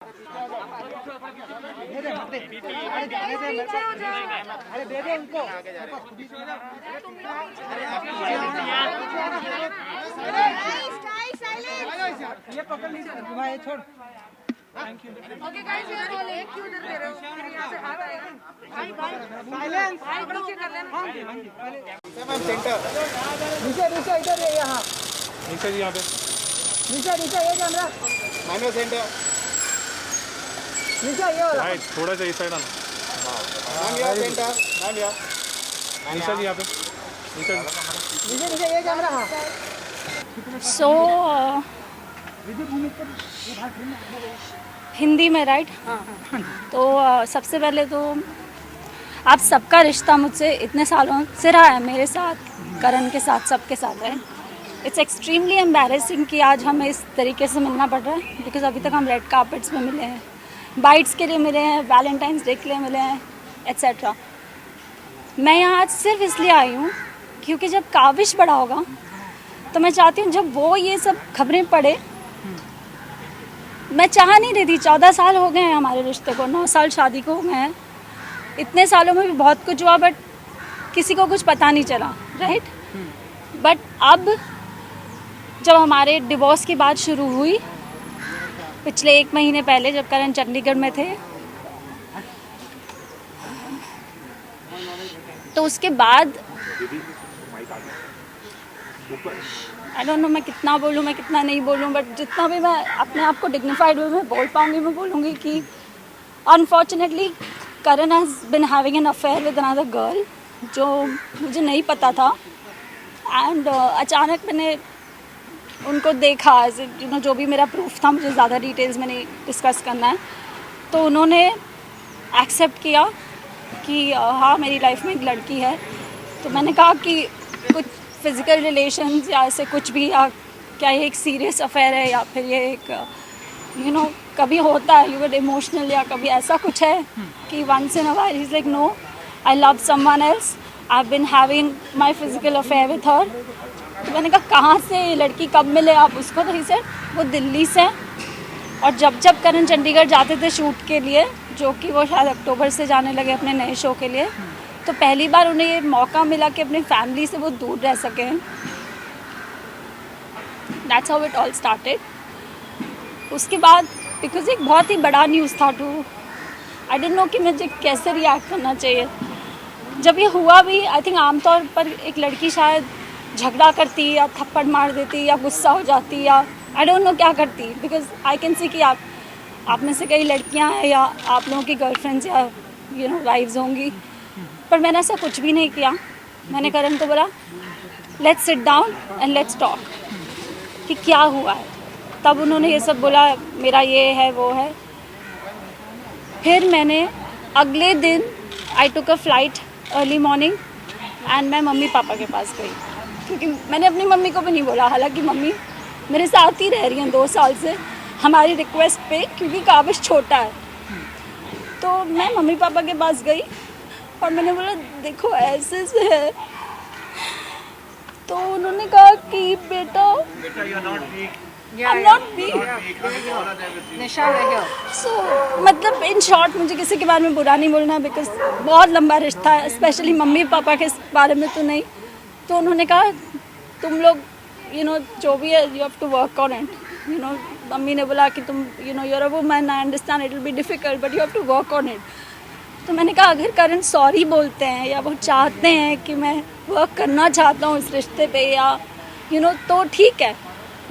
अरे दे दो उनको। ये पकड़ लीजिए भाई, छोड़। Thank you. ओके गाइस, ये रोल एक क्यों उधर दे रहे हो? फिर यहाँ से हाथ आएगा। भाई साइलेंस। भाई नीचे कर लेना। हाँ जी पहले सेंटर नीचे नीचे इधर है, यहाँ नीचे जी, यहाँ पे नीचे नीचे ये कैमरा माइनर सेंटर नीचे ये वाला राइट, थोड़ा सा इस साइड आना। नाम यार सेंटर नीचे जी, यहाँ पे नीचे जी। नीचे नीचे ये कैमरा। हाँ सो हिंदी में राइट। तो सबसे पहले तो आप सबका रिश्ता मुझसे इतने सालों से रहा है, मेरे साथ, करण के साथ, सबके साथ है। इट्स एक्सट्रीमली एम्बैरेसिंग कि आज हमें इस तरीके से मिलना पड़ रहा है, बिकॉज अभी तक हम रेड कार्पेट्स में मिले हैं, बाइट्स के लिए मिले हैं, वैलेंटाइंस डे के लिए मिले हैं, एट्सेट्रा। मैं यहाँ आज सिर्फ इसलिए आई हूँ क्योंकि जब काविश बड़ा होगा तो मैं चाहती हूँ जब वो ये सब खबरें पढ़े, मैं चाह नहीं रही थी, 14 साल हो गए हैं हमारे रिश्ते को, 9 साल शादी को हो गए हैं, इतने सालों में भी बहुत कुछ हुआ बट किसी को कुछ पता नहीं चला, राइट। बट अब जब हमारे डिवोर्स की बात शुरू हुई पिछले 1 महीने पहले, जब करण चंडीगढ़ में थे, तो उसके बाद आई डोंट नो मैं कितना बोलूँ, मैं कितना नहीं बोलूँ, बट जितना भी मैं अपने आप को डिग्निफाइड वे में बोल पाऊँगी मैं बोलूँगी कि unfortunately Karan has been having an affair with another girl, जो मुझे नहीं पता था। एंड अचानक मैंने उनको देखा, यू नो, जो भी मेरा प्रूफ था, मुझे ज़्यादा डिटेल्स में नहीं डिस्कस करना है, तो उन्होंने एक्सेप्ट किया कि हाँ मेरी लाइफ में एक लड़की है। तो मैंने कहा कि कुछ फिज़िकल रिलेशंस या ऐसे कुछ भी, या क्या ये एक सीरियस अफेयर है या फिर ये एक यू नो कभी होता है यू गेट इमोशनल, या कभी ऐसा कुछ है कि once in a while he is like no I love someone else, I have been having my physical affair with her. तो मैंने कहा कहाँ से ये लड़की, कब मिले आप उसको? तो ही सेड वो दिल्ली से, और जब जब करण चंडीगढ़ जाते थे शूट के लिए, जो कि वो शायद अक्टूबर से जाने लगे अपने नए शो के लिए, तो पहली बार उन्हें ये मौका मिला कि अपनी फैमिली से वो दूर रह सकें। That's how it all started. उसके बाद बिकॉज एक बहुत ही बड़ा न्यूज़ था टू, आई डोंट नो कि मुझे कैसे रिएक्ट करना चाहिए। जब ये हुआ भी, आई थिंक आमतौर पर एक लड़की शायद झगड़ा करती या थप्पड़ मार देती या गुस्सा हो जाती या आई डोंट नो क्या करती, बिकॉज आई कैन सी कि आप में से कई लड़कियां हैं या आप लोगों की गर्लफ्रेंड्स या यू नो वाइफ्स होंगी, पर मैंने ऐसा कुछ भी नहीं किया। मैंने करण को बोला let's sit down and let's talk कि क्या हुआ है। तब उन्होंने ये सब बोला, मेरा ये है वो है। फिर मैंने अगले दिन I took a flight early morning and मैं मम्मी पापा के पास गई, क्योंकि मैंने अपनी मम्मी को भी नहीं बोला, हालांकि मम्मी मेरे साथ ही रह रही हैं 2 साल से हमारी रिक्वेस्ट पे, क्योंकि काबिश छोटा है। तो मैं मम्मी पापा के पास गई और मैंने बोला देखो ऐसे से है। तो उन्होंने कहा कि बेटा I'm not weak. So, मतलब इन शॉर्ट मुझे किसी के बारे में बुरा नहीं बोलना है, बिकॉज बहुत लंबा रिश्ता है, स्पेशली मम्मी पापा के बारे में तो नहीं। तो उन्होंने कहा तुम लोग यू नो जो भी है you have to work on it, you know. Mummy ने बोला कि तुम you know your a woman, I understand it will be difficult but you have to work on it. तो मैंने कहा अगर करण सॉरी बोलते हैं या वो चाहते हैं कि मैं वर्क करना चाहता हूँ इस रिश्ते पे, या यू नो, तो ठीक है,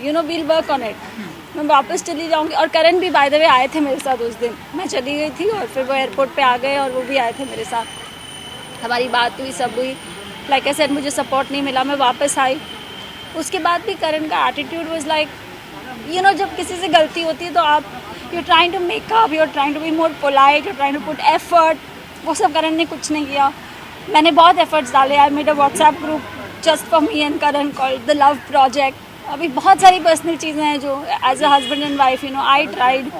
you know we'll work on it. मैं वापस चली जाऊँगी। और करण भी बाय द वे आए थे मेरे साथ उस दिन, मैं चली गई थी और फिर वो एयरपोर्ट पे आ गए और वो भी आए थे मेरे साथ, हमारी बात हुई, सब हुई। लाइक आई सेड मुझे सपोर्ट नहीं मिला, मैं वापस आई। उसके बाद भी करण का attitude was like you know, जब किसी से गलती होती है तो आप you trying to make up, you trying to be more polite, you trying to put effort. वो सब करण ने कुछ नहीं किया। मैंने बहुत एफर्ट्स डाले। I made a WhatsApp group just for me and Karan called the love project. अभी बहुत सारी पर्सनल चीज़ें हैं जो as a husband and wife you know I tried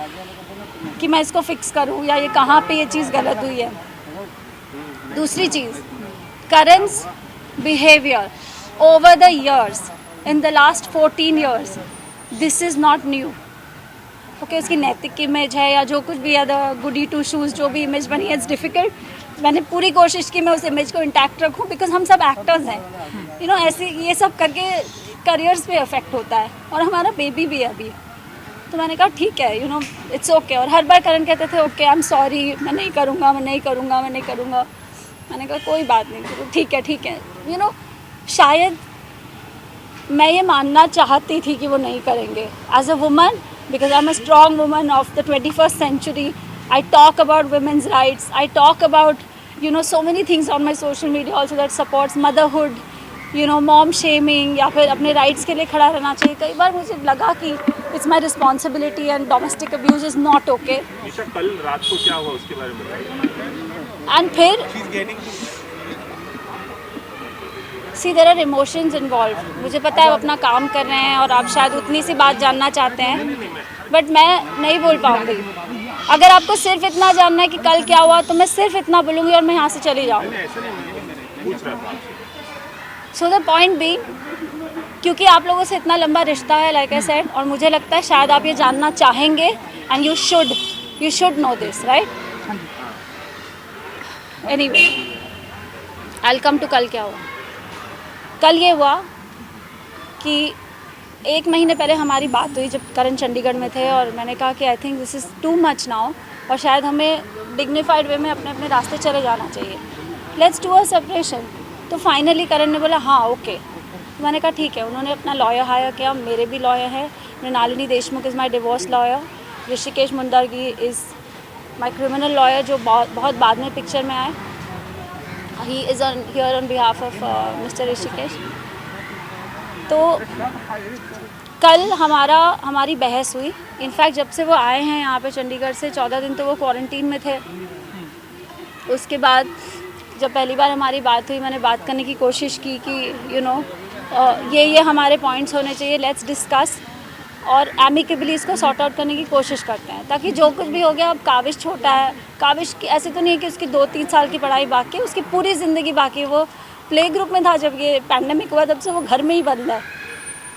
कि मैं इसको फिक्स करूँ या ये कहाँ पे ये चीज़ गलत हुई है। दूसरी चीज़, करण's behavior over the years, in the last 14 years, this is not new. Okay उसकी नैतिक इमेज है या जो कुछ भी अदर गुडी टू शूज़ जो भी इमेज बनी है, इट्स डिफ़िकल्ट। मैंने पूरी कोशिश की मैं उस इमेज को इंटैक्ट रखूं बिकॉज हम सब एक्टर्स हैं, यू नो। ऐसे ये सब करके करियर्स पे अफेक्ट होता है और हमारा बेबी भी है अभी। तो मैंने कहा ठीक है, यू नो इट्स ओके। और हर बार करण कहते थे ओके आई एम सॉरी, मैं नहीं करूँगा, मैं नहीं करूँगा, मैं नहीं करूँगा। मैंने कहा कोई बात नहीं, ठीक है, यू नो। शायद मैं ये मानना चाहती थी कि वो नहीं करेंगे as a woman, because I am a strong woman of the 21st century. I talk about women's rights. I talk about, you know, so many things on my social media also that supports motherhood, you know, mom shaming या फिर अपने rights के लिए खड़ा रहना चाहिए। कई बार मुझे लगा कि it's my responsibility and domestic abuse is not okay. निशा कल रात को क्या हुआ उसके बारे में बताइए। And फिर see there are emotions involved. मुझे पता है वो अपना काम कर रहे हैं और आप शायद उतनी सी बात जानना चाहते हैं, बट मैं नहीं बोल पाऊँगी। अगर आपको सिर्फ इतना जानना है कि कल क्या हुआ तो मैं सिर्फ इतना बोलूँगी और मैं यहाँ से चली जाऊँगी। सो द पॉइंट बी, क्योंकि आप लोगों से इतना लंबा रिश्ता है लाइक आई सेड, और मुझे लगता है शायद आप ये जानना चाहेंगे and you should know this, right? Anyway I will come to कल क्या हुआ। कल ये हुआ कि 1 महीने पहले हमारी बात हुई जब करण चंडीगढ़ में थे, और मैंने कहा कि I think this is too much now और शायद हमें डिग्निफाइड वे में अपने अपने रास्ते चले जाना चाहिए, लेट्स डू अ सेपरेशन। तो फाइनली करण ने बोला हाँ ओके। तो मैंने कहा ठीक है। उन्होंने अपना लॉयर हायर किया, मेरे भी लॉयर है। Mrinalini Deshmukh is my divorce lawyer, Rishikesh Mundargi is my criminal lawyer जो बहुत बाद में पिक्चर में आए। He is on here on behalf of mister Rishikesh. तो कल हमारी बहस हुई। इनफैक्ट जब से वो आए हैं यहाँ पे चंडीगढ़ से 14 दिन तो वो क्वारंटीन में थे। उसके बाद जब पहली बार हमारी बात हुई, मैंने बात करने की कोशिश की कि यू नो ये हमारे पॉइंट्स होने चाहिए, लेट्स डिस्कस और एमिकेबली इसको सॉर्ट आउट करने की कोशिश करते हैं, ताकि जो कुछ भी हो गया। अब काविश छोटा है, काविश की ऐसे तो नहीं है कि उसकी 2-3 साल की पढ़ाई बाकी है, उसकी पूरी ज़िंदगी बाकी है। वो प्ले ग्रुप में था जब ये पैंडेमिक हुआ, तब से वो घर में ही बंद है।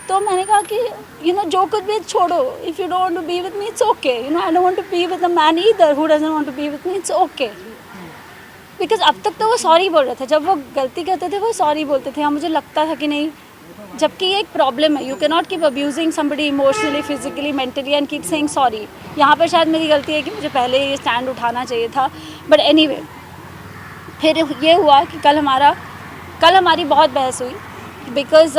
तो मैंने कहा कि यू नो जो कुछ भी छोड़ो, if you don't want to be with me it's okay, you know I don't want to be with a man either who doesn't want to be with me, it's okay. Because अब तक तो वो sorry बोल रहे थे, जब वो गलती करते थे वो सॉरी बोलते थे। हाँ मुझे लगता था कि नहीं, जबकि ये एक प्रॉब्लम है। You can not keep abusing somebody emotionally, physically, mentally and keep saying sorry. यहाँ पर शायद मेरी गलती है कि मुझे पहले ये स्टैंड उठाना चाहिए था, बट एनीवे फिर ये हुआ कि कल हमारी बहुत बहस हुई। बिकॉज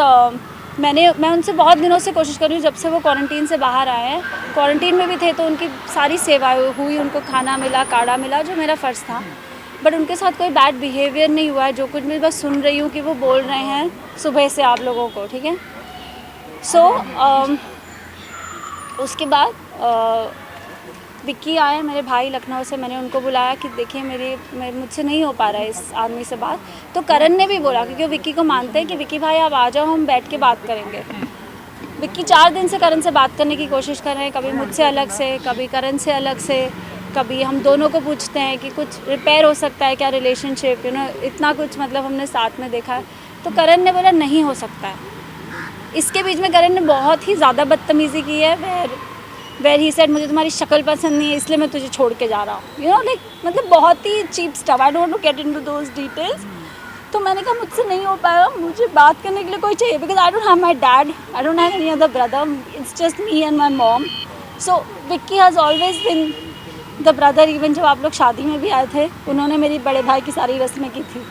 मैं उनसे बहुत दिनों से कोशिश कर रही हूँ, जब से वो क्वारंटीन से बाहर आए हैं। क्वारंटीन में भी थे तो उनकी सारी सेवाएं हुई, उनको खाना मिला, काढ़ा मिला, जो मेरा फ़र्ज़ था। बट उनके साथ कोई बैड बिहेवियर नहीं हुआ है। जो कुछ मैं बस सुन रही हूँ कि वो बोल रहे हैं सुबह से आप लोगों को, ठीक है। सो उसके बाद विक्की आए मेरे भाई लखनऊ से। मैंने उनको बुलाया कि देखिए मुझसे नहीं हो पा रहा है इस आदमी से बात। तो करण ने भी बोला, क्योंकि विक्की को मानते हैं कि विक्की भाई आप आ जाओ, हम बैठ के बात करेंगे। विक्की 4 दिन से करण से बात करने की कोशिश कर रहे हैं, कभी मुझसे अलग से, कभी करण से अलग से, कभी हम दोनों को पूछते हैं कि कुछ रिपेयर हो सकता है क्या रिलेशनशिप, यू नो इतना कुछ मतलब हमने साथ में देखा है। तो करण ने बोला नहीं हो सकता है। इसके बीच में करण ने बहुत ही ज़्यादा बदतमीज़ी की है, वेर ही सेड मुझे तुम्हारी शक्ल पसंद नहीं है इसलिए मैं तुझे छोड़ के जा रहा हूँ, यू नो लाइक मतलब बहुत ही cheap stuff. I don't to get into those details. तो मैंने कहा मुझसे नहीं हो पाएगा, मुझे बात करने के लिए कोई चाहिए, because I don't have my dad, I don't have any other brother, it's just me and my mom. So Vicky has always been the brother. Even जब आप लोग शादी में भी आए थे, उन्होंने मेरी बड़े भाई की सारी रस्में की थी।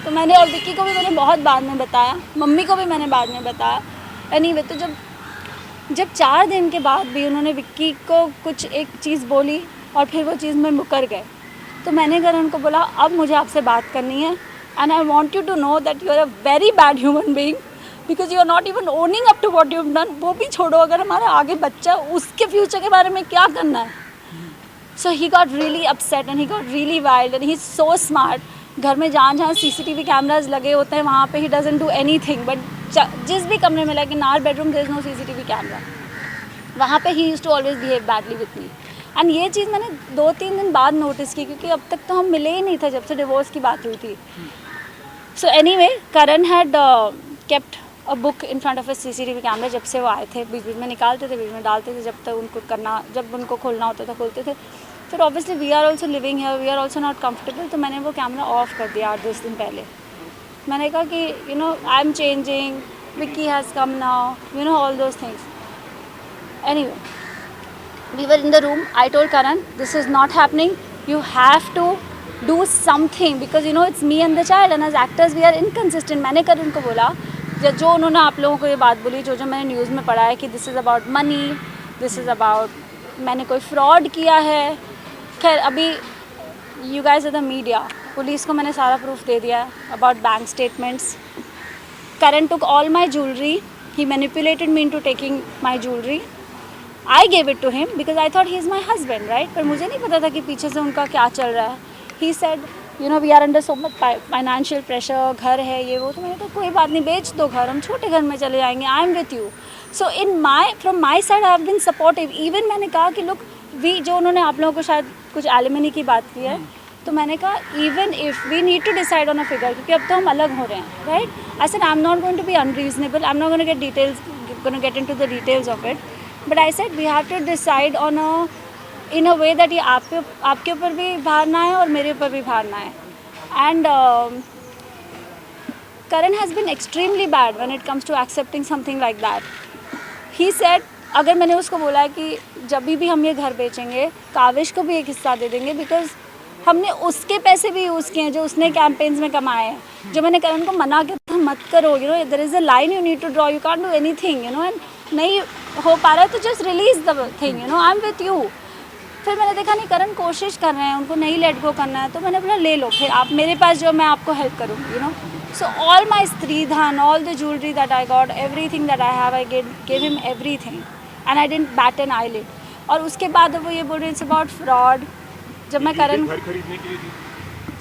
तो मैंने, और विक्की को भी मैंने बहुत बाद में बताया, मम्मी को भी मैंने बाद में बताया। एनीवे तो जब 4 दिन के बाद भी उन्होंने विक्की को कुछ एक चीज़ बोली और फिर वो चीज़ में मुकर गए, तो मैंने करण को बोला अब मुझे आपसे बात करनी है and I want you to know that you are a very bad human being because you are not even owning up to what you have done. वो भी छोड़ो, अगर हमारा आगे बच्चा, उसके फ्यूचर के बारे में क्या करना है। So he got really upset and he got really wild and he is so smart. घर में जहाँ CCTV कैमराज लगे होते हैं वहाँ पे he doesn't do anything, but जिस भी कमरे में, like in our bedroom there is no CCTV camera, वहाँ पे he used to always behave badly with me. And ये चीज़ मैंने 2-3 दिन बाद नोटिस की, क्योंकि अब तक तो हम मिले ही नहीं थे जब से डिवोर्स की बात हुई थी। So anyway Karan had kept a book in front of a CCTV camera जब से वो आए थे, बीच बीच में निकालते थे, बीच में डालते थे, जब तक उनको करना, जब उनको खोलना होता था खोलते थे। फिर obviously we are also living here, we are also not comfortable, तो मैंने वो कैमरा ऑफ कर दिया 8-10 दिन पहले। मैंने कहा कि you know I am changing, Vicky has come now, you know all those things. Anyway, we were in the room. I told Karan, this is not happening, you have to do something because you know it's me and the child, and as actors we are inconsistent. मैंने करण को बोला, जो उन्होंने आप लोगों को ये बात बोली, जो मैंने न्यूज़ में पढ़ा है कि this is about money, this is about मैंने कोई फ्रॉड किया है। खैर अभी you guys are the media, police को मैंने सारा प्रूफ दे दिया है about bank statements. Karan took all my jewelry, he manipulated me into taking my jewelry. I gave it to him because I thought he is my husband, right? पर मुझे नहीं पता था कि पीछे से उनका क्या चल रहा है। He said, you know, we are under so much financial pressure, घर है ये वो, तो मैंने कहा कोई बात नहीं, बेच दो घर, हम छोटे घर में चले जाएंगे, I am with you. So from my side I have been supportive. Even मैंने कहा कि look, जो उन्होंने आप लोगों को शायद कुछ एलिमनी की बात की है, तो मैंने कहा even if we need to decide on a figure, क्योंकि अब तो हम अलग हो रहे हैं, right? I said I'm not going to be unreasonable, I'm not going to get into the details of it. But I said we have to decide on in a way that ये आपके ऊपर भी भार ना है और मेरे ऊपर भी भार ना है। And Karan has been extremely bad when it comes to accepting something like that. He said, अगर मैंने उसको बोला है कि जब भी हम ये घर बेचेंगे काविश को भी एक हिस्सा दे देंगे, बिकॉज हमने उसके पैसे भी यूज़ किए हैं जो उसने कैंपेन्स में कमाए हैं। जो मैंने करण को मना किया था मत करो, you know there is a line you need to draw, you can't do anything, you know, and नहीं हो पा रहा है तो just release the thing, you know, I am with you. फिर मैंने देखा नहीं करण कोशिश कर रहे हैं, उनको नहीं लेट गो करना है, तो मैंने बोला ले लो, फिर आप मेरे पास जो मैं आपको हेल्प करूँगी, you know. So all my stridhan, all the jewellery that I got, everything that I have, I gave him everything and I didn't bat an eyelid. और उसके बाद वो ये बोल रहे इट्स अबाउट फ्रॉड। जब मैं करण घर खरीदने के लिए थी,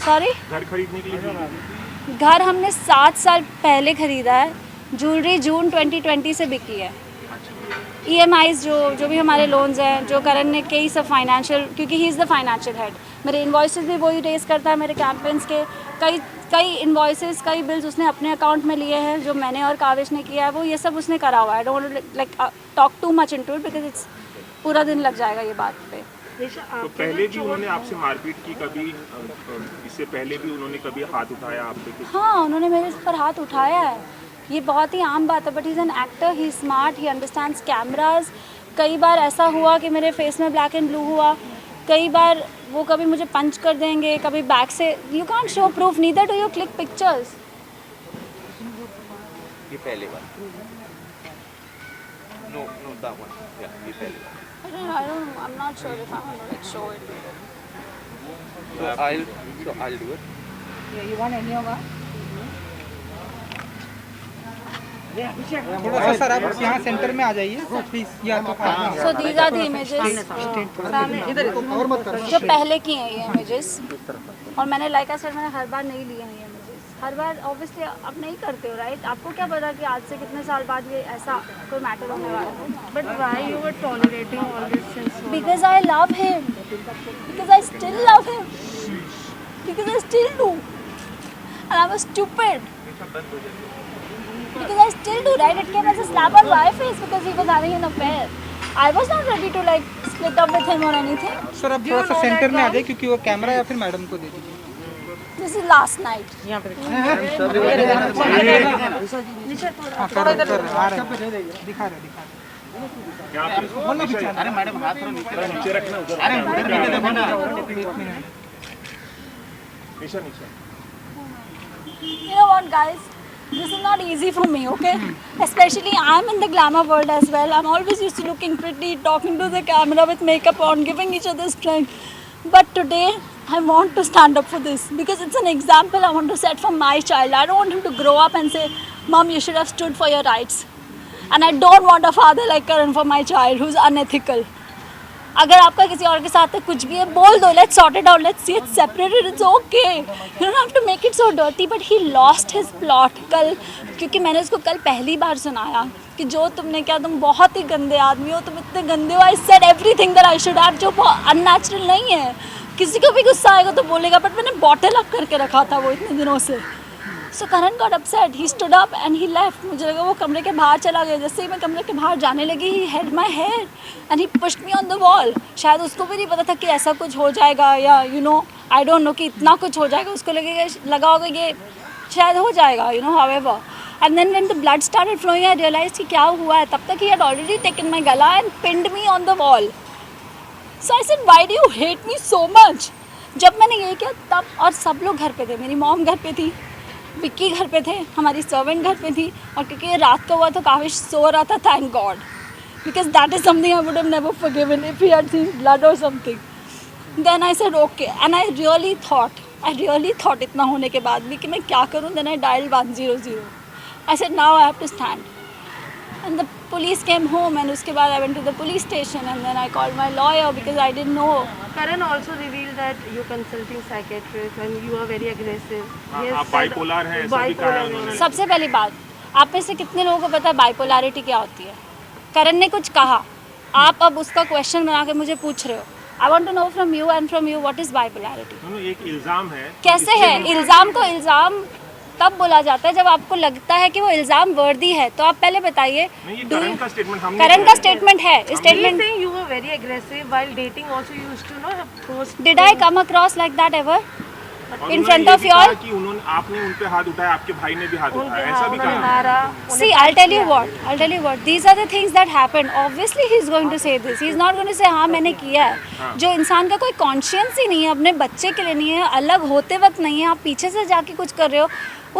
सॉरी घर खरीदने के लिए थी। घर हमने 7 साल पहले ख़रीदा है, ज्वेलरी जून 2020 से बिकी है। EMIs जो भी हमारे लोन्स हैं, जो करण ने कई सब फाइनेंशियल, क्योंकि he is the financial head, मेरे इन्वॉइसेस भी वही रेस करता है, मेरे कैंपेन्स के कई इन्वॉइसेस, कई बिल्स उसने अपने अकाउंट में लिए हैं, जो मैंने और काविश ने किया है वो ये सब उसने करा हुआ है। Don't like talk too much into it because it's पूरा दिन लग जाएगा ये बात पे। तो पहले भी उन्होंने आपसे मारपीट की, कभी इससे पहले भी उन्होंने कभी हाथ उठाया आप पे? हाँ, उन्होंने मेरे पर हाथ उठाया है, ये बहुत ही आम बात है, but he is an actor, he is smart, he understands cameras. कई बार ऐसा हुआ कि मेरे फेस में ब्लैक एंड ब्लू हुआ, कई बार वो कभी मुझे पंच कर देंगे, कभी बैक से, you can't show proof neither do you click pictures. ये पहली बार, नो दैट वन, या ये पहली बार। I'm not sure if I'm gonna like show it. So I'll do it. Yeah, you want any of that? थोड़ा सा sir आप यहाँ centre में आ जाइए प्लीज। या तो So these are the images जो पहले की हैं ये images, और मैंने like I said मैंने हर बार नहीं लिए हैं ये images, हर बार obviously आप नहीं करते हो, राइट? आपको क्या पता कि आज से कितने साल बाद ये ऐसा कोई मैटर होने वाला है। But why you were tolerating all this since so long? Because I love him, because I still love him, because I still do, and I was stupid. Because I still do, right? It came as a slap on my face because he was having an affair. I was not ready to like split up with him or anything. Sir अब थोड़ा सा centre में आ जाए क्योंकि वो camera या फिर madam को दे दीजिए। This is last night. हाँ थोड़ा इधर आ रहे हैं, दिखा रहे अरे मैडम हाथ थोड़ा नीचे रखना, उधर नीचे। You know what, guys? This is not easy for me, okay? Especially I'm in the glamour world as well. I'm always used to looking pretty, talking to the camera with makeup on, giving each other strength. But today, I want to stand up for this because it's an example I want to set for my child. I don't want him to grow up and say, Mom, you should have stood for your rights. And I don't want a father like Karan for my child who's unethical. अगर आपका किसी और के साथ कुछ भी है बोल दो, let's sort it out, let's see it separated, it's okay, you don't have to make it so dirty. But he lost his plot कल, क्योंकि मैंने उसको कल पहली बार सुनाया कि जो तुमने किया, तुम बहुत ही गंदे आदमी हो, तुम इतने गंदे हो, I said everything that I should have, जो अननेचुरल नहीं है। किसी को भी गुस्सा आएगा तो बोलेगा, बट मैंने बॉटल अप करके रखा था वो इतने दिनों से। So Karan got upset. He stood up and he left. मुझे लगा वो कमरे के बाहर चला गया. जैसे ही मैं कमरे के बाहर जाने लगी, he held my hair and he pushed me on the wall. शायद उसको भी नहीं पता था कि ऐसा कुछ हो जाएगा या I don't know कि इतना कुछ हो जाएगा. उसको लगा होगा ये शायद हो जाएगा, however. And then when the blood started flowing, I realized कि क्या हुआ है. तब तक he had already taken my gala and pinned me on the wall. So I said, why do you hate me so much? जब मैंने ये किया तब, और सब लोग घर पे थे. मेरी मॉम घर पे थी, विक्की घर पे थे, हमारी सर्वेंट घर पे थी. और क्योंकि ये रात का हुआ तो काफ़ी सो रहा था, thank God, because that is something I would have never forgiven if he had seen blood और something. Then I said okay and I really thought इतना होने के बाद भी कि मैं क्या करूँ. Then I dialled 100. I said now I have to stand. And the police came home and उसके बाद I went to the police station and then I called my lawyer because I didn't know. Karan also revealed that you're consulting psychiatrist and you are very aggressive. आप bipolar हैं, ऐसा भी कहा उन्होंने. सबसे पहली बात, आप में से कितने लोगों को पता है बाइपोलैरिटी क्या होती है? करण ने कुछ कहा, आप अब उसका क्वेश्चन बना के मुझे पूछ रहे हो. I want to know from you and from you what is bipolarity. एक इल्जाम है. कैसे है? इल्जाम को इल्जाम तब बोला जाता है जब आपको लगता है कि वो इल्जाम वर्दी है. तो आप पहले बताइए. करण का स्टेटमेंट है. Statement. You were very aggressive while dating. Also, you used to post. Did I come across like that ever? In front of you all? कि उन्होंने आपने उन पे हाथ उठाया, आपके भाई ने भी हाथ उठाया, ऐसा भी कहा. See, I'll tell you what. These are the things that happened. Obviously, he's going to say this. He's not going to say हाँ मैंने किया है. जो इंसान का कोई कॉन्शियंस ही नहीं है, अपने बच्चे के लिए नहीं है, अलग होते वक्त नहीं है, आप पीछे से जाके कुछ कर रहे हो,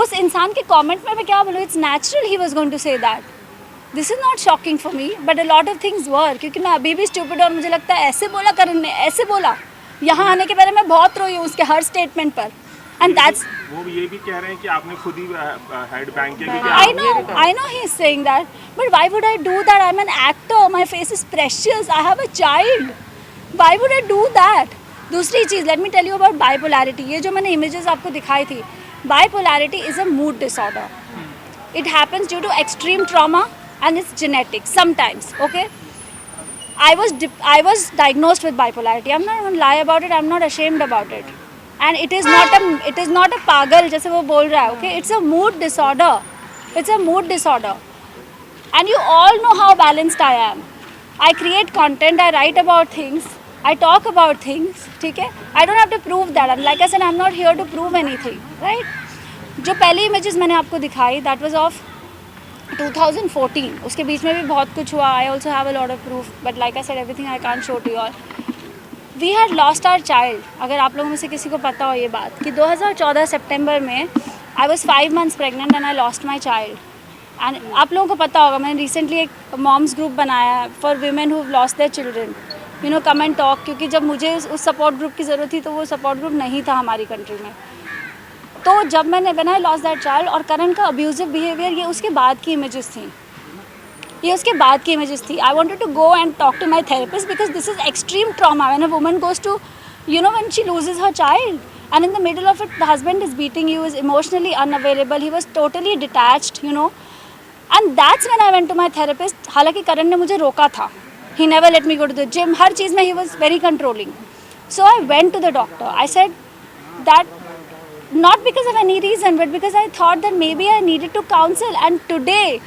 उस इंसान के कमेंट में मैं क्या बोलूँ. It's natural he was going to say that. This is not shocking for me but a lot of things were. क्योंकि मैं अभी भी स्टूपिड और मुझे लगता है ऐसे बोला करण ने, ऐसे बोला. यहाँ आने के पहले मैं बहुत रोई हूँ उसके हर स्टेटमेंट पर. एंड दैट्स वो ये भी कह रहे हैं कि आपने खुद ही हेड बैंक किया. I know he is saying that, but why would I do that? I'm an actor. My face is precious. I have a child. Why would I do that? दूसरी चीज़, let me tell you about bipolarity. ये जो मैंने images आपको दिखाई थी, bipolarity is a mood disorder. It happens due to extreme trauma and it's genetic sometimes. Okay. I was diagnosed with bipolarity. I'm not going to lie about it. I'm not ashamed about it. And it is not a पागल जैसे वो बोल रहा है. Okay, it's a mood disorder. It's a mood disorder. And you all know how balanced I am. I create content. I write about things. I talk about things. ठीक है? I don't have to prove that. And like I said, I'm not here to prove anything. Right? जो पहली images मैंने आपको दिखाई, that was of 2014. उसके बीच में भी बहुत कुछ हुआ. I also have a lot of proof. But like I said, everything I can't show to you all. We had lost our child. अगर आप लोगों में से किसी को पता हो ये बात कि 2014 सितंबर में I was 5 months pregnant and I lost my child. And आप लोगों को पता होगा मैंने recently एक moms group बनाया है for women who've lost their children. Come and talk. क्योंकि जब मुझे उस support group की ज़रूरत थी तो वो support group नहीं था हमारी country में. तो जब when I lost that child और करण का abusive behavior, ये उसके बाद की images थी. ये उसके बाद की images थी. I wanted to go and talk to my therapist because this is extreme trauma. When a woman goes to, when she loses her child and in the middle of it, the husband is beating you, is emotionally unavailable. He was totally detached, And that's when I went to my therapist. हालांकि करण ने मुझे रोका था. He never let me go to the gym. हर चीज़ में he was very controlling. So I went to the doctor. I said that not because of any reason, but because I thought that maybe I needed to counsel. And today,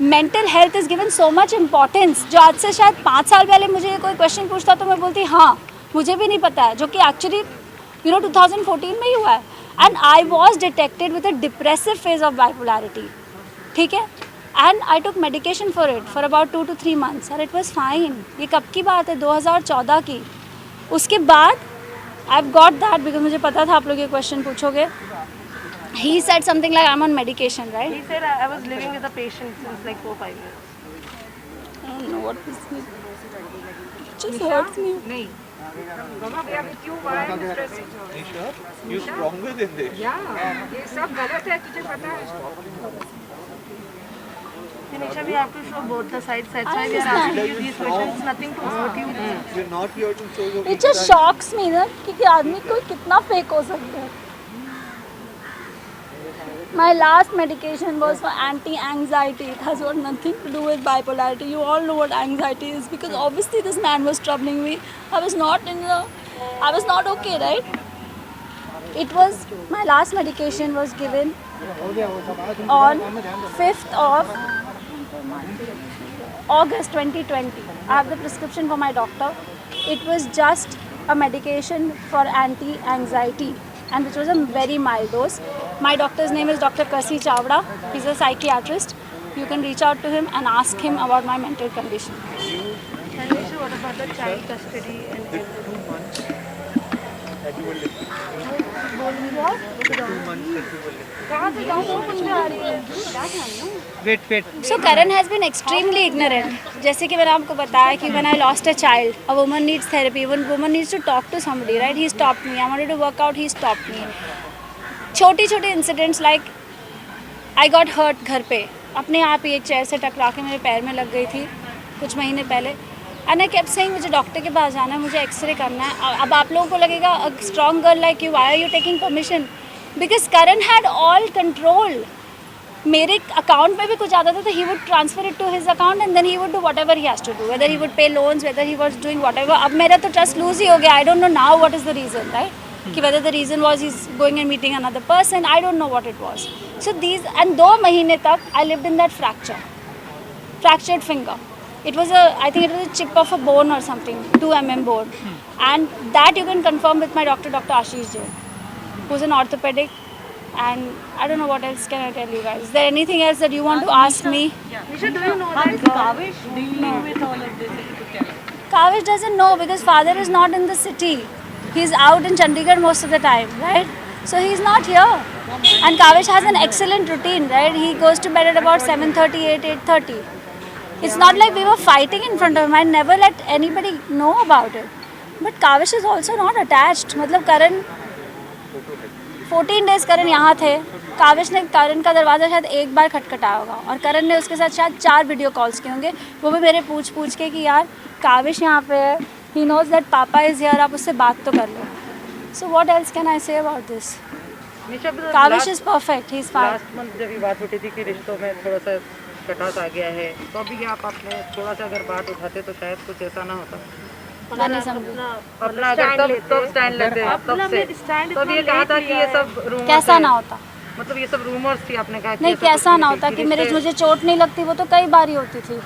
mental health is given so much importance. जो आज से शायद 5 साल पहले मुझे कोई question पूछता तो मैं बोलती हाँ मुझे भी नहीं पता है, जो कि एक्चुअली 2014 में ही हुआ है. And I was detected with a depressive phase of bipolarity. ठीक है. And I took medication for it for about 2 to 3 months और इट वॉज फाइन. ये कब की बात है? 2014 की. उसके बाद I have got that because मुझे पता था आप लोग ये क्वेश्चन पूछोगे. He said something like I'm on medication, right? He said I was living with a patient since like 4-5 years. I don't know what this means. It just hurts me. नहीं बाबा भैया with you why I'm stressing. You stronger than this. Yeah, ये सब गलत है तुझे पता है. Dinesh, we have to show both the sides. That's why we are asking you these questions. Nothing to hurt you. We're not here to show you. It just shocks me ना कि आदमी कोई कितना फेक हो सकता है. My last medication was for anti-anxiety. It has got nothing to do with bipolarity. You all know what anxiety is because obviously this man was troubling me. I was not okay, right? My last medication was given on 5th of August 2020. I have the prescription for my doctor. It was just a medication for anti-anxiety, and which was a very mild dose. My doctor's name is Dr. Kasi Chawda. He's a psychiatrist. You can reach out to him and ask him about my mental condition. And Nisha, what about the child custody and everything? Wait So Karan has been extremely ignorant. जैसे कि मैंने आपको बताया कि when I lost a child, a woman needs therapy. When woman needs to talk to somebody, right? He stopped me. I wanted to work out. He stopped me. छोटे incidents like I got hurt घर पे. अपने आप ही एक chair से टकरा के मेरे पैर में लग गई थी कुछ महीने पहले. And I kept saying मुझे डॉक्टर के पास जाना है, मुझे एक्सरे करना है. अब आप लोगों को लगेगा a strong girl like you, why are you taking permission? Because Karan had all control. मेरे अकाउंट में भी कुछ आता था तो he would transfer it to his account and then he would do whatever he has to do, whether he would pay loans, whether he was doing whatever. अब मेरा तो trust lose ही हो गया. I don't know now what is the reason, right? कि whether the reason was he's going and meeting another person, I don't know what it was. So these, and 2 महीने तक I lived in that fractured finger. It was I think it was a chip of a bone or something, 2 mm bone, and that you can confirm with my doctor, Dr. Ashish Jain, who's an orthopedic. And I don't know what else can I tell you guys. Is there anything else that you want to ask me? Nisha, do you know that Kavish dealing with all of this? If you could tell us. Kavish doesn't know because father is not in the city. He's out in Chandigarh most of the time, right? So he's not here. And Kavish has an excellent routine, right? He goes to bed at about 7:30, 8:30. It's not like we were fighting in front of him. I never let anybody know about it. But Kavish is also not attached. मतलब Karan 14 days करण यहाँ थे. काविश ने करण का दरवाज़ा शायद एक बार खटखटाया होगा और करण ने उसके साथ शायद 4 वीडियो कॉल्स किए होंगे, वो भी मेरे पूछ के कि यार काविश यहाँ पे है, he knows that papa is here, आप उससे बात तो कर लो. So what else can I say about this? Kavish is perfect, he is fine. Last month जब ये बात उठी थी कि रिश्तों में थोड़ा सा कटास आ गया है, तो अभी आप अपने थोड़ा सा अगर बात उठाते तो शायद कुछ ऐसा ना होता. मैं नहीं समझी. अपना अगर तब स्टैंड लेते तब ये कहा था कि ये सब रूमर्स कैसा ना होता, मतलब ये सब रूमर्स थी, आपने कहा कि नहीं कैसा ना होता कि मुझे चोट नहीं लगती, वो तो कई बार ही होती थी.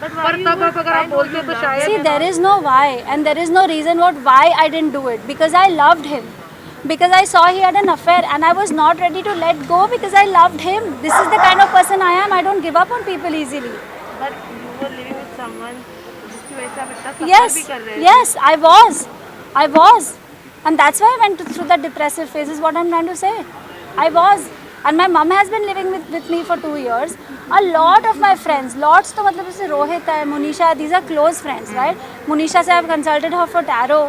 पर तब आप अगर आप बोलते तो शायद. See, there is no why and there is no reason why I didn't do it, because I loved him, because I saw he had an affair and I was not ready to let go because I loved him. This is the kind of person I am. I don't give up on people easily. But you were living with someone जिसकी वजह से आप इतना सफर भी कर रहे थे. Yes, I was, and that's why I went through that depressive phase. Is what I'm trying to say. I was, and my mom has been living with me for 2 years. A lot of my friends, lots तो मतलब जैसे रोहित है, Munisha, these are close friends, right? Munisha से I've consulted her for tarot.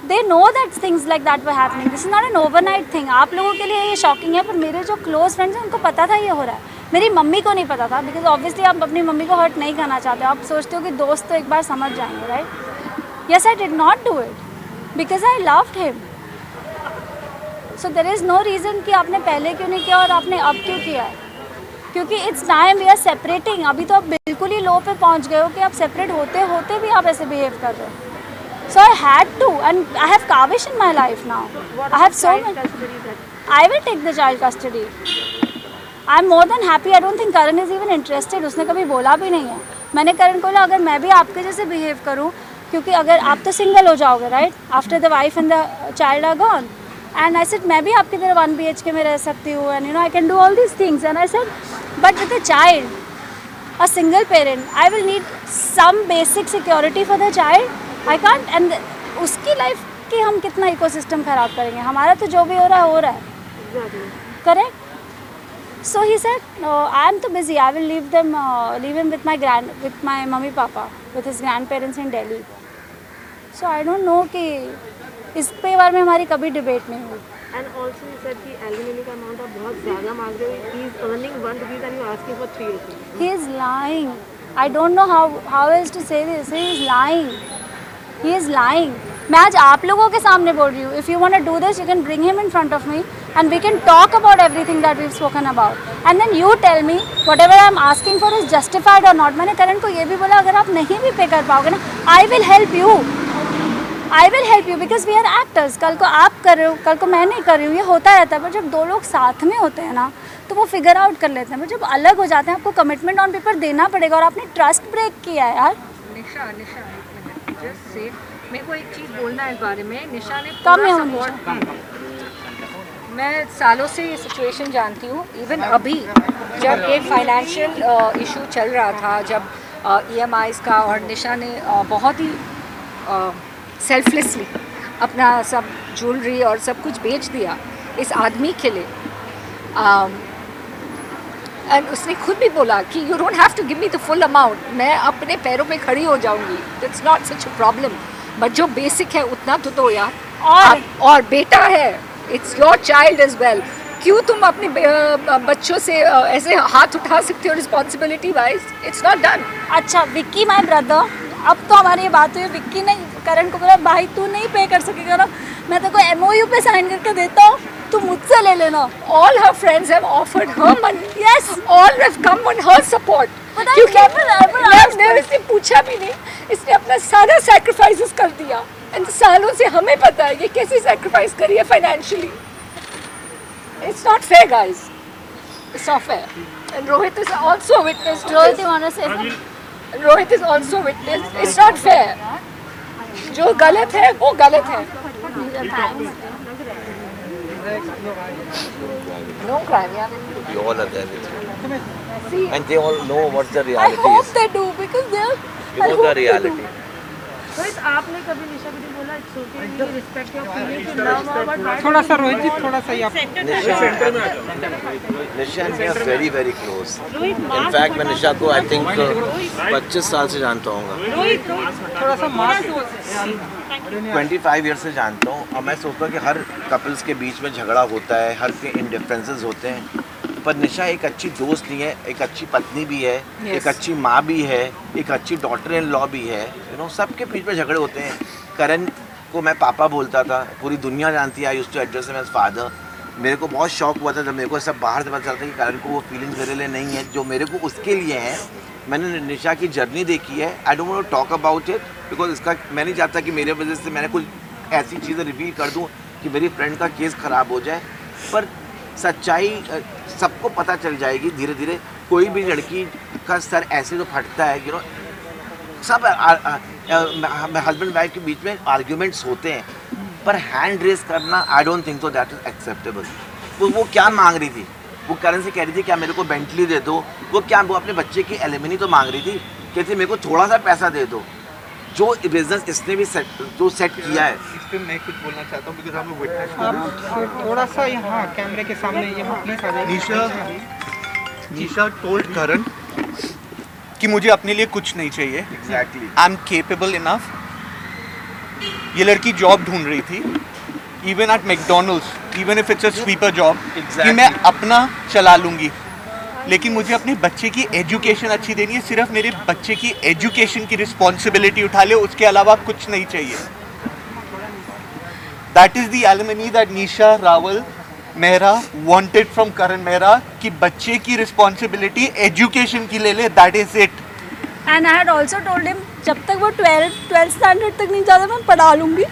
They know that things like that were happening. This is not an overnight thing. आप लोगों के लिए ये शॉकिंग है, पर मेरे जो close friends हैं उनको पता था ये हो रहा है. मेरी मम्मी को नहीं पता था, बिकॉज ऑब्वियसली आप अपनी मम्मी को हर्ट नहीं करना चाहते हो. आप सोचते हो कि दोस्त तो एक बार समझ जाएंगे, right? Yes, I did not do it because I loved him. So there is no reason कि आपने पहले क्यों नहीं किया और आपने अब क्यों किया है. क्योंकि it's time we are separating. अभी तो आप बिल्कुल ही लो पे पहुंच गए हो कि आप सेपरेट होते होते भी आप ऐसे बिहेव कर रहे हो. So I had to, and I have Kavish in my life now. I have so much. I will take the child custody. I am more than happy. I don't think Karan is even interested. उसने कभी बोला भी नहीं है. मैंने करण को बोला अगर मैं भी आपके जैसे बिहेव करूँ, क्योंकि अगर आप तो सिंगल हो जाओगे, right, after the wife and the child are gone, and I said मैं भी आपकी तरह 1 BHK में रह सकती हूँ, and you know I can do all these things. And I said but with a child, a single parent, I will need some basic security for the child. I can't. And उसकी life की हम कितना ecosystem ख़राब करेंगे? हमारा तो जो भी हो रहा है. Correct. So he said, no, I am too busy. I will leave him with my mummy papa, with his grandparents in Delhi. So I don't know कि इस पे बारे में हमारी कभी डिबेट नहीं हुई. And also he said कि alimony का amount आप बहुत ज़्यादा मांग रहे हो. He is earning 1 rupees and you are asking for 3 rupees. He is lying. I don't know how else to say this. He is lying. He is lying. मैं आज आप लोगों के सामने बोल रही हूँ. If you want to do this, you can bring him in front of me and we can talk about everything that we've spoken about. And then you tell me whatever I'm asking for is justified or not. मैंने करण को ये भी बोला अगर आप नहीं भी पे कर पाओगे ना, I will help you. I will help you because we are actors. कल को आप कर रहे हो, कल को मैं नहीं कर रही हूँ, ये होता रहता है. पर जब 2 लोग साथ में होते हैं ना, तो वो फिगर आउट कर लेते हैं। बट जब अलग हो जाते हैं आपको कमिटमेंट ऑन पेपर देना पड़ेगा और आपने ट्रस्ट ब्रेक किया है यार। निशा निशा एक मिनट जस्ट से मेरे को एक चीज़ बोलना है इस बारे में। निशा ने कम पूरा है सपोर्ट, मैं सालों से ये सिचुएशन जानती हूँ। इवन अभी जब एक फाइनेंशियल इशू चल रहा था, जब EMIs का, और निशा ने बहुत ही सेल्फलेसली अपना सब ज्वेलरी और सब कुछ बेच दिया इस आदमी के लिए। एंड उसने खुद भी बोला कि you don't have to give me the full amount, मैं अपने पैरों पे खड़ी हो जाऊंगी, it's not such a problem, but जो बेसिक है उतना तो दो यार। और बेटा है, it's your child as well, क्यों तुम अपने बच्चों से ऐसे हाथ उठा सकते हो responsibility wise? It's not done. अच्छा विक्की माय ब्रदर, अब तो हमारी ये बात हुई, विक्की ने करण को बोला भाई तू नहीं पे कर सकेगा ना, मैं तेरे को MOU पे साइन करके देता हूँ, तू मुझसे ले लेना। All her friends have offered her money. Yes. All have come on her support. But I क्योंकि never asked मैंने इसने पूछा भी नहीं, इसने अपना सारा सैक्रिफाइसेस कर दिया। एंड सालों से हमें पता है ये कैसे सैक्रिफाइस करी है financially. It's not fair, guys. It's not fair. And Rohit is also witnessed to Rohit this. you wanna say something? Rohit is also witnessed. It's not fair. जो गलत है वो गलत है। No crime, yeah. We all are there with you. And they all know what the I reality hope is. they do because they're. You know the reality. Rohit आपने कभी निशा को नहीं बोला it's okay, we respect your feelings and love her, but थोड़ा सा रोहित जी, थोड़ा सा ही आप Nisha and me are very very close. In fact मैं निशा को आई थिंक 25 साल से जानता हूँ, थोड़ा सा मास्क 25 ईयर से जानता हूँ। और मैं सोचता हूँ कि हर कपल्स के बीच में झगड़ा होता है, हर के इंडिफरेंसेस होते हैं, पर निशा एक अच्छी दोस्त नहीं है, एक अच्छी पत्नी भी है, एक अच्छी माँ भी है, एक अच्छी डॉटर इन लॉ भी है। यू नो सबके बीच में झगड़े होते हैं। करण को मैं पापा बोलता था, पूरी दुनिया जानती है, I used to address him as father. मेरे को बहुत शौक हुआ था जब मेरे को सब बाहर से पता चलता कि करण को वो फीलिंग्स मेरे लिए नहीं है जो मेरे को उसके लिए हैं। मैंने निशा की जर्नी देखी है, I don't want to talk about it because इसका मैं नहीं चाहता कि मेरे वजह से मैंने कुछ ऐसी चीज़ें रिवील कर दूँ कि मेरी फ्रेंड का केस ख़राब हो जाए। पर सच्चाई सबको पता चल जाएगी धीरे धीरे। कोई भी लड़की का सर ऐसे तो फटता है, यू नो सब हस्बैंड वाइफ के बीच में आर्ग्यूमेंट्स होते हैं, पर हैंड रेस करना आई don't think so that is acceptable. वो क्या मांग रही थी? वो करण से कह रही थी क्या मेरे को बेंटली दे दो, वो अपने बच्चे की एलिमनी तो मांग रही थी, कहती मेरे को थोड़ा सा पैसा दे दो। जो बिजनेस इसने भी सेट किया है, इस पे मैं कुछ बोलना चाहता हूँ बिकॉज हम लोग विटनेस आप थोड़ा सा यहाँ कैमरे के सामने यहाँ प्लीज आ जाइए। निशा टोल्ड करण कि मुझे अपने लिए कुछ नहीं चाहिए, exactly I am capable enough. ये लड़की जॉब ढूंढ रही थी, even at McDonald's, even if it's a sweeper job, कि मैं अपना चला लूँगी, लेकिन मुझे अपने बच्चे की एजुकेशन अच्छी देनी है। सिर्फ मेरे बच्चे की एजुकेशन की रिस्पॉन्सिबिलिटी उठा ले, उसके अलावा कुछ नहीं चाहिए। That is the alimony that Nisha Rawal Mehra wanted from Karan Mehra, कि बच्चे की रिस्पॉन्सिबिलिटी एजुकेशन की ले ले, that is it. And I had also told him जब तक वो 12th स्टैंडर्ड तक नहीं जाता मैं पढ़ा लूँगी,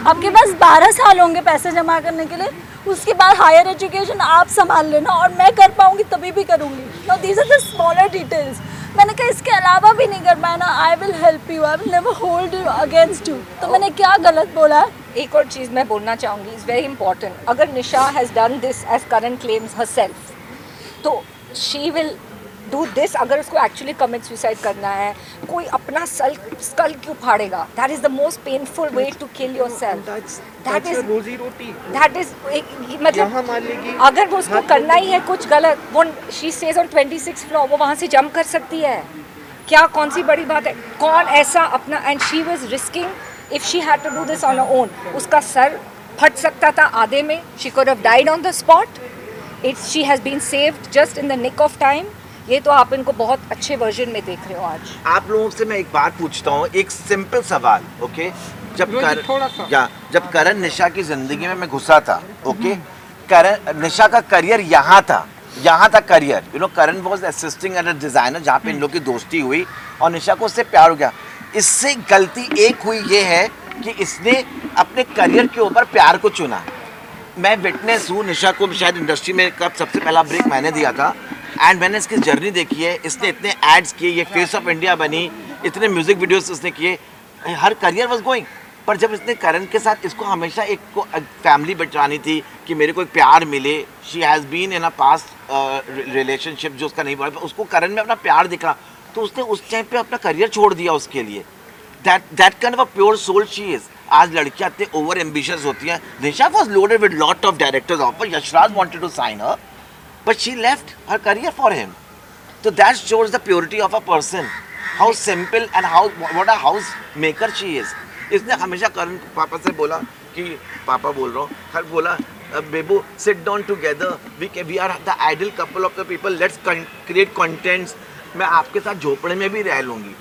आपके पास 12 साल होंगे पैसे जमा करने के लिए, उसके बाद हायर एजुकेशन आप संभाल लेना और मैं कर पाऊँगी तभी भी करूँगी। No these are the smaller details. मैंने कहा इसके अलावा भी नहीं कर पाया ना, I will help you, I will never hold you against you. तो मैंने क्या गलत बोला है? एक और चीज़ मैं बोलना चाहूँगी, इज़ वेरी इंपॉर्टेंट। अगर Nisha has done this as Karan claims herself, तो शी विल डू दिस। अगर उसको एक्चुअली कमिट सुसाइड करना है, कोई अपना स्कल क्यों फाड़ेगा? That is the most painful way to kill yourself. That is रोजी रोटी। दैट इज मतलब अगर वो उसको करना ही है कुछ गलत, वो she stage on 26th floor, वो वहाँ से जंप कर सकती है क्या? कौन सी बड़ी बात है? कौन ऐसा अपना, and she was risking if she had to do this on her own. उसका सर फट सकता था आधे में, she could have died on the spot. It's she has been saved just in the nick of time. ये तो आप इनको बहुत अच्छे वर्जन में देख रहे हो आज। आप लोगों से मैं एक बात पूछता हूँ, एक सिंपल सवाल, ओके? जब करण निशा की जिंदगी में मैं घुसा था, ओके, करण निशा का करियर यहाँ था career, you know, Karan was assisting at a designer, जहाँ पे इन लोग की दोस्ती हुई और निशा को उससे प्यार हो गया। इससे गलती एक हुई ये है कि इसने अपने करियर के ऊपर प्यार को चुना। मैं विटनेस हूँ, निशा को शायद इंडस्ट्री में कब सबसे पहला ब्रेक मैंने दिया था, एंड मैंने इसकी जर्नी देखी है। इसने इतने एड्स किए, ये फेस ऑफ इंडिया बनी, इतने म्यूजिक वीडियोस इसने किए, हर करियर वाज गोइंग। पर जब इसने करण के साथ, इसको हमेशा एक को फैमिली बचानी थी कि मेरे को एक प्यार मिले। She has been in a past relationship जो उसका नहीं बढ़ा, उसको करण में अपना प्यार दिखा, तो उसने उस टाइम पे अपना करियर छोड़ दिया उसके लिए। That kind of a pure soul she is. आज लड़कियां इतने ओवर एम्बिशियस होती हैं। Nisha was loaded with lot of directors offer, Yashraj wanted to sign her, but she left her career for him. So that shows the purity of a person, how simple and how what a house maker she is. इसने हमेशा करण पापा से बोला कि पापा बोल रहा हूँ, हर बोला बेबू sit down together, we are the ideal couple of the people, let's create contents. मैं आपके साथ झोपड़े में भी रह लूँगी।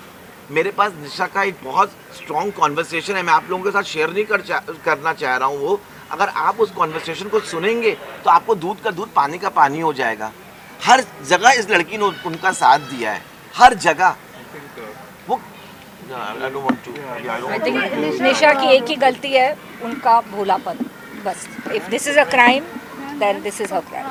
मेरे पास निशा का एक बहुत स्ट्रॉन्ग कॉन्वर्सेशन है, मैं आप लोगों के साथ शेयर नहीं करना चाह रहा हूँ वो। अगर आप उस कॉन्वर्सेशन को सुनेंगे तो आपको दूध का दूध पानी का पानी हो जाएगा। हर जगह इस लड़की ने उनका साथ दिया है, हर जगह। वो I don't want to. I think निशा की एक ही गलती है, उनका भोलापन, बस। If this is a crime, then this is her crime.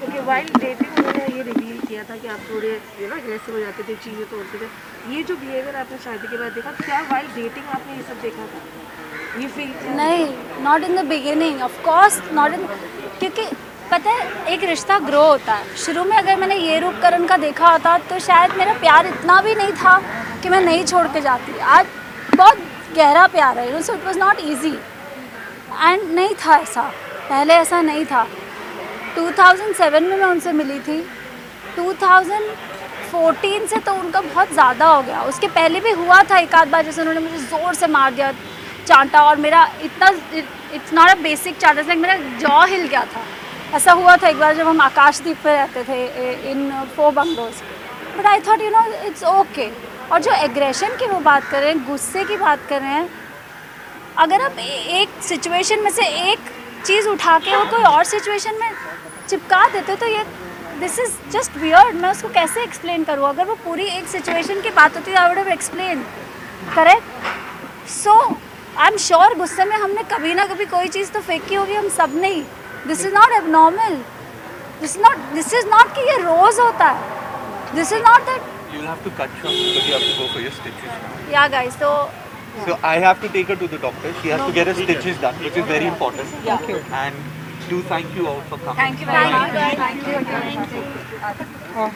Okay, while dating उन्होंने ये रिवील किया था कि आप थोड़े अग्रेसिव हो जाते थे, चीज़ें तोड़ते थे। ये जो बिहेवियर आपने शादी के बाद देखा, क्या वाइल डेटिंग आपने ये सब देखा था? ये फील नहीं, not in the beginning, of course not in, क्योंकि पता है एक रिश्ता ग्रो होता है। शुरू में अगर मैंने ये रूप करण का देखा होता तो शायद मेरा प्यार इतना भी नहीं था कि मैं नहीं छोड़ के जाती। आज बहुत गहरा प्यार है, so it was not easy and नहीं था ऐसा, पहले ऐसा नहीं था। 2007 में मैं उनसे मिली थी, 2014 से तो उनका बहुत ज़्यादा हो गया। उसके पहले भी हुआ था एक आध बार, जैसे उन्होंने मुझे ज़ोर से मार दिया चांटा, और मेरा इतना, इट्स नॉट अ बेसिक चांटा, लाइक मेरा जॉ हिल गया था। ऐसा हुआ था एक बार जब हम आकाशदीप पे रहते थे इन 4 bungalows. But I thought it's okay. और जो एग्रेशन की वो बात कर रहे हैं, गुस्से की बात कर रहे हैं, अगर आप एक सिचुएशन में से एक चीज़ उठा के वो कोई और सिचुएशन में चिपका देते तो ये दिस इज़ जस्ट वियर्ड। मैं उसको कैसे एक्सप्लेन करूँ? अगर वो पूरी एक सिचुएशन की बात होती आई would have explain, correct? So I am sure गुस्से में हमने कभी ना कभी कोई चीज़ तो फेंकी होगी, हम सब ने ही। This is not abnormal, this is not कि ये रोज़ होता है, this is not that. You'll have to cut short because you have to go for your stitches now. Yeah guys, So I have to take her to the doctor. She has to get her stitches done, which is very important. Thank you. And do thank you all for coming. Thank you very much. Thank you. Oh.